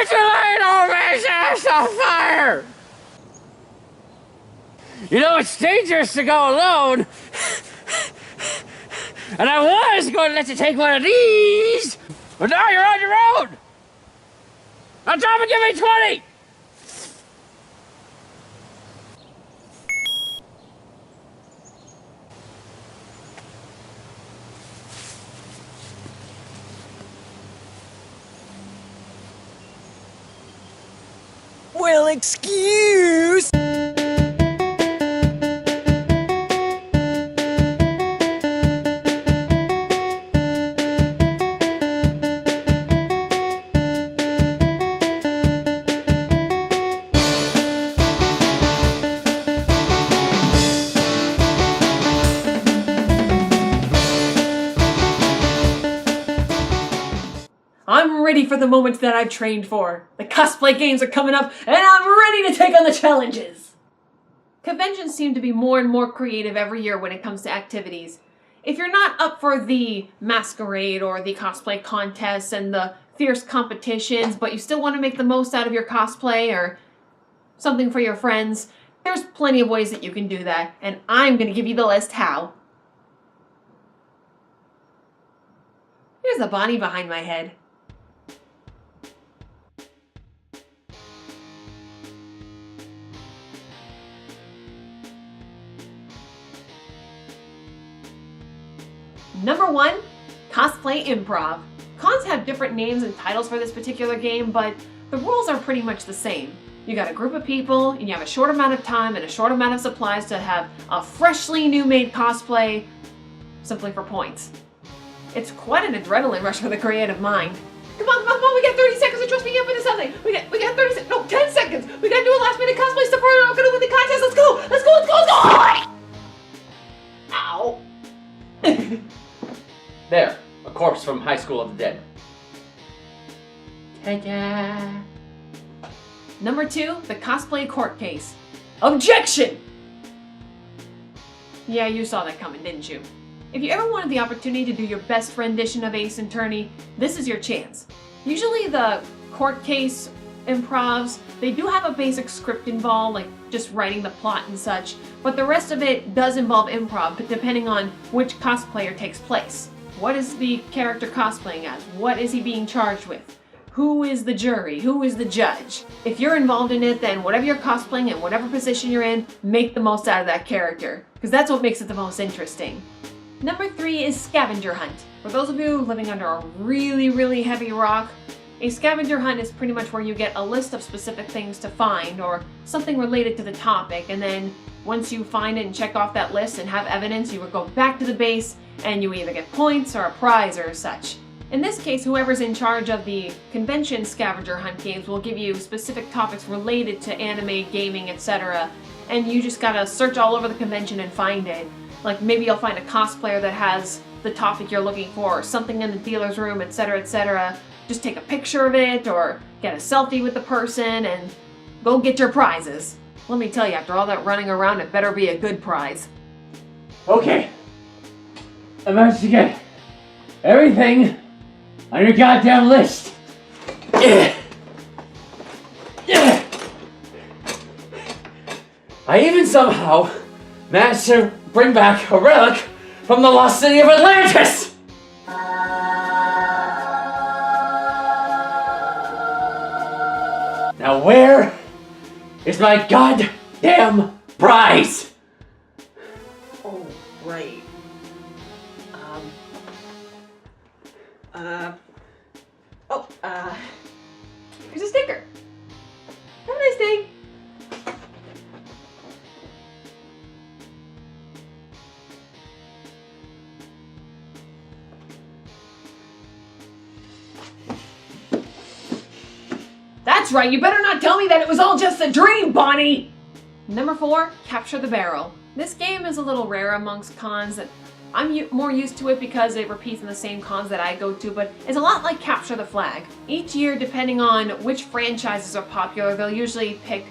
Don't you let old man's ass on fire! You know, it's dangerous to go alone. And I was going to let you take one of these, but now you're on your own. Now drop and give me 20! Well, excuse! I'm ready for the moment that I've trained for. The Cosplay Games are coming up, and I'm ready to take on the challenges! Conventions seem to be more and more creative every year when it comes to activities. If you're not up for the masquerade or the cosplay contests and the fierce competitions, but you still want to make the most out of your cosplay or something for your friends, there's plenty of ways that you can do that, and I'm going to give you the list how. Here's the Bonnie behind my head. Number 1, Cosplay Improv. Cons have different names and titles for this particular game, but the rules are pretty much the same. You got a group of people, and you have a short amount of time and a short amount of supplies to have a freshly new-made cosplay, simply for points. It's quite an adrenaline rush for the creative mind. Come on, we got 30 seconds to trust me up into something. We got 30 seconds, no, 10 seconds. We gotta do a last minute cosplay stuff or we're not gonna win the contest. Let's go, let's go, let's go, let's go! Ow. There, a corpse from High School of the Dead. Ta-da! Number 2, the cosplay court case. Objection! Yeah, you saw that coming, didn't you? If you ever wanted the opportunity to do your best rendition of Ace Attorney, this is your chance. Usually the court case improvs, they do have a basic script involved, like just writing the plot and such, but the rest of it does involve improv, but depending on which cosplayer takes place. What is the character cosplaying as? What is he being charged with? Who is the jury? Who is the judge? If you're involved in it, then whatever you're cosplaying and whatever position you're in, make the most out of that character, because that's what makes it the most interesting. Number 3 is Scavenger Hunt. For those of you living under a really heavy rock, a scavenger hunt is pretty much where you get a list of specific things to find or something related to the topic, and then once you find it and check off that list and have evidence, you would go back to the base and you either get points or a prize or such. In this case, whoever's in charge of the convention scavenger hunt games will give you specific topics related to anime, gaming, etc. And you just gotta search all over the convention and find it. Like maybe you'll find a cosplayer that has the topic you're looking for, or something in the dealer's room, etc., etc. Just take a picture of it or get a selfie with the person and go get your prizes. Let me tell you, after all that running around, it better be a good prize. Okay. I managed to get everything on your goddamn list. I even somehow managed to bring back a relic from the lost city of Atlantis! Now where is my goddamn prize? Oh, right. Here's a sticker. Have a nice day. That's right, you better not tell me that it was all just a dream, Bonnie! Number 4, Capture the Barrel. This game is a little rare amongst cons, and I'm more used to it because it repeats in the same cons that I go to, but it's a lot like Capture the Flag. Each year, depending on which franchises are popular, they'll usually pick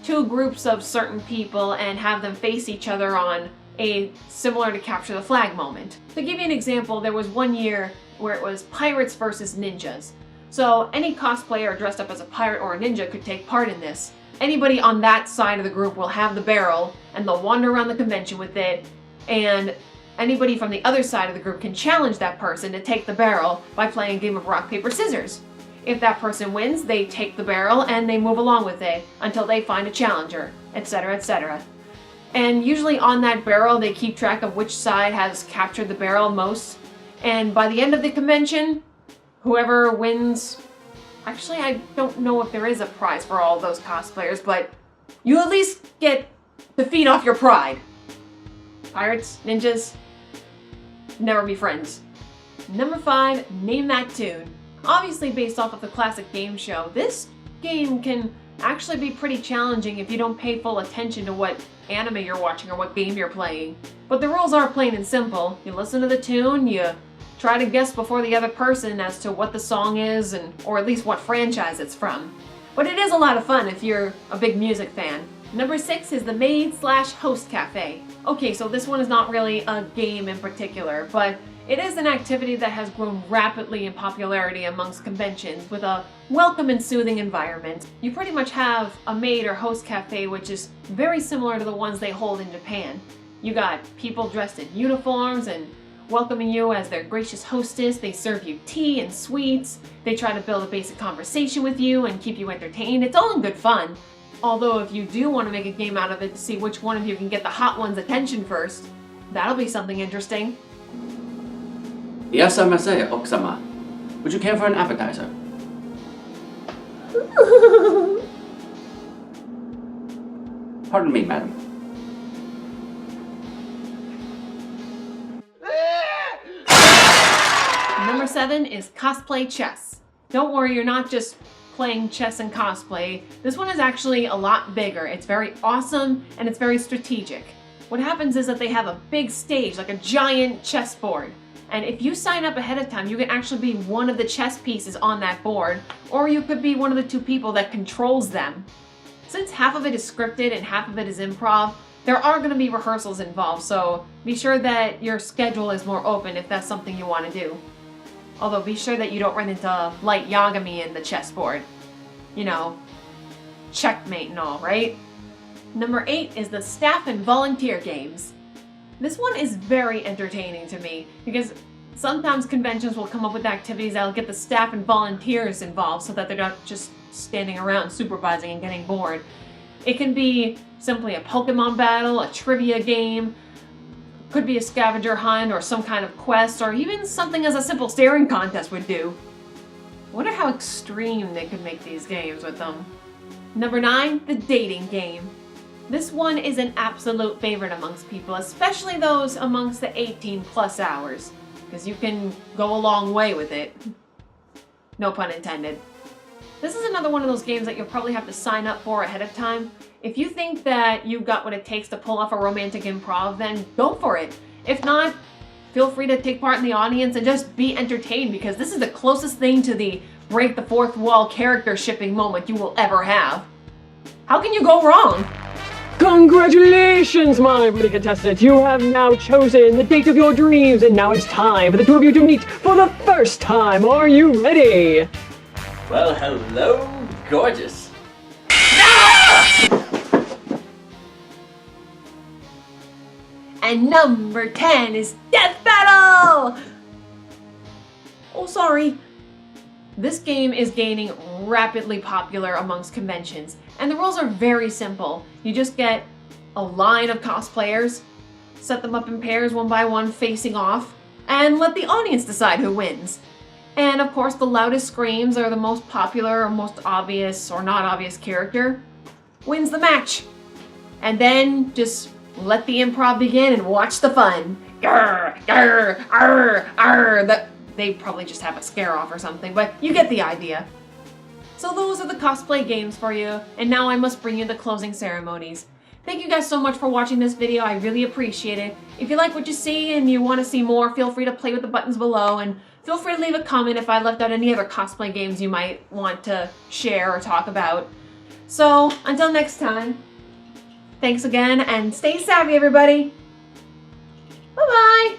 2 groups of certain people and have them face each other on a similar to Capture the Flag moment. To give you an example, there was one year where it was pirates versus ninjas. So any cosplayer dressed up as a pirate or a ninja could take part in this. Anybody on that side of the group will have the barrel, and they'll wander around the convention with it, and anybody from the other side of the group can challenge that person to take the barrel by playing a game of rock, paper, scissors. If that person wins, they take the barrel and they move along with it until they find a challenger, etc., etc. And usually on that barrel, they keep track of which side has captured the barrel most. And by the end of the convention, whoever wins... Actually, I don't know if there is a prize for all those cosplayers, but you at least get to feed off your pride. Pirates, ninjas, never be friends. Number 5, name that tune. Obviously based off of the classic game show, this game can actually be pretty challenging if you don't pay full attention to what anime you're watching or what game you're playing. But the rules are plain and simple. You listen to the tune, you try to guess before the other person as to what the song is, or at least what franchise it's from. But it is a lot of fun if you're a big music fan. Number 6 is the Maid/Host Cafe. Okay, so this one is not really a game in particular, but it is an activity that has grown rapidly in popularity amongst conventions with a welcome and soothing environment. You pretty much have a maid or host cafe, which is very similar to the ones they hold in Japan. You got people dressed in uniforms and welcoming you as their gracious hostess. They serve you tea and sweets. They try to build a basic conversation with you and keep you entertained. It's all in good fun. Although if you do want to make a game out of it to see which one of you can get the hot one's attention first, that'll be something interesting. Irasamase, Okusama. Would you care for an appetizer? Pardon me, madam. Number 7 is Cosplay Chess. Don't worry, you're not just playing chess and cosplay. This one is actually a lot bigger. It's very awesome and it's very strategic. What happens is that they have a big stage, like a giant chessboard. And if you sign up ahead of time, you can actually be one of the chess pieces on that board, or you could be one of the 2 people that controls them. Since half of it is scripted and half of it is improv, there are going to be rehearsals involved, so be sure that your schedule is more open if that's something you want to do. Although be sure that you don't run into Light Yagami in the chessboard. You know, checkmate and all, right? Number 8 is the Staff and Volunteer Games. This one is very entertaining to me because sometimes conventions will come up with activities that'll get the staff and volunteers involved so that they're not just standing around supervising and getting bored. It can be simply a Pokemon battle, a trivia game, could be a scavenger hunt or some kind of quest, or even something as a simple staring contest would do. I wonder how extreme they could make these games with them. Number 9, the dating game. This one is an absolute favorite amongst people, especially those amongst the 18+ hours, because you can go a long way with it. No pun intended. This is another one of those games that you'll probably have to sign up for ahead of time. If you think that you've got what it takes to pull off a romantic improv, then go for it. If not, feel free to take part in the audience and just be entertained, because this is the closest thing to the break the fourth wall character shipping moment you will ever have. How can you go wrong? Congratulations, my pretty contestant! You have now chosen the date of your dreams, and now it's time for the 2 of you to meet for the first time. Are you ready? Well, hello, gorgeous. And number 10 is Death Battle! Oh, sorry. This game is gaining rapidly popular amongst conventions, and the rules are very simple. You just get a line of cosplayers, set them up in pairs 1 by 1 facing off, and let the audience decide who wins. And of course, the loudest screams or the most popular or most obvious or not obvious character wins the match. And then just let the improv begin and watch the fun. Grr, grr, arr, arr. They probably just have a scare off or something, but you get the idea. So those are the cosplay games for you, and now I must bring you the closing ceremonies. Thank you guys so much for watching this video, I really appreciate it. If you like what you see and you want to see more, feel free to play with the buttons below, and feel free to leave a comment if I left out any other cosplay games you might want to share or talk about. So, until next time, thanks again, and stay savvy everybody! Bye-bye!